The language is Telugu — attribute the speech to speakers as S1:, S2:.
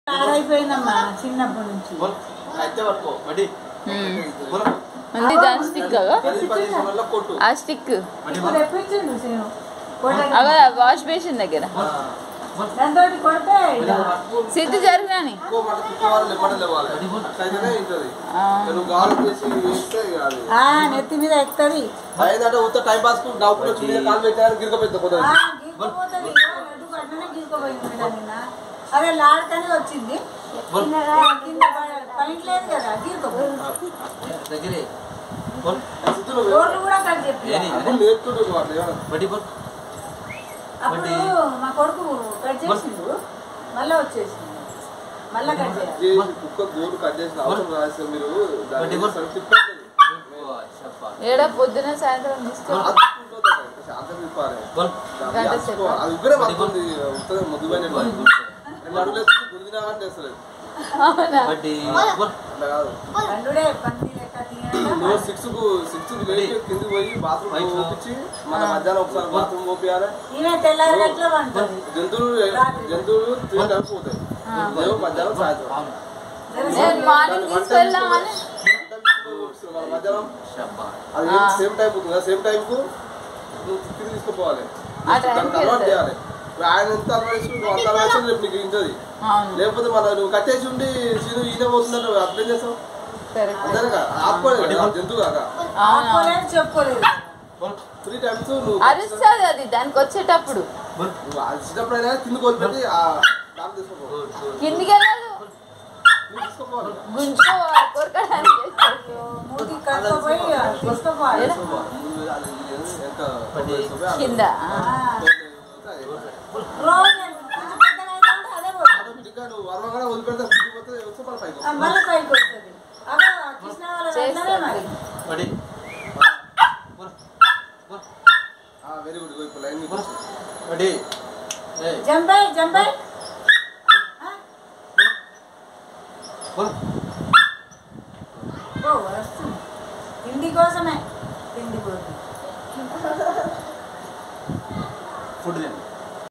S1: ఆడైపోయిందమ్మా చిన్నప్పటి నుంచి.
S2: దాని స్టిక్ ఆ స్టిక్ వాష్ బేసిన్ దగ్గర
S1: దాంతో కొడితే
S2: సిద్ధు జరిగినాని
S1: నెత్తి మీద ఎక్కుతుంది. అదే లాడకనే వచ్చింది కింద పైంట్ లేదు కదా గోర్లు కూడా కట్ చెప్పి అప్పుడు మా కొడుకు కట్ చేసిండు మళ్ళీ వచ్చేసింది మళ్ళీ కట్ చేయాలి.
S2: ఏడా పొద్దున సాయంత్రం
S3: కింది పోయి బాత్రూమ్ పంపించి మన మధ్యాహ్నం ఒకసారి బాత్రూమ్ పంపించాలి. జంతువులు 3 times పోతాయి మధ్యాహ్నం సాయంత్రం మధ్యాహ్నం అది సేమ్ టైం అవుతుంది కదా సేమ్ టైం కు తిరిగి తీసుకుపోవాలి దానికి అలవాటు చేయాలి. ఆయన ఎంత అలవాటు అంత అలవాటు రేపు నీకు ఇంటది లేకపోతే మన నువ్వు కట్టేసి ఉండి సీను ఈయన పోతుందని నువ్వు అర్థం చేస్తావు ఆపుకోలేదు జంతువు కాక
S1: చెప్పుకోలేదు
S3: 3 times నువ్వు
S2: అరుస్తుంది అది దానికి వచ్చేటప్పుడు
S3: నువ్వు అరిచినప్పుడు అయినా కిందకి వదిలిపెట్టి దాన్ని తీసుకోపోవాలి
S2: కిందికి వెళ్ళదు గుంజుకోవాలి కొరకడానికి కింద
S3: వెరీ గుడ్ లైన్
S1: జంపై జంపై తిండి కోసమే తిండి కోసం
S3: ఫుడ్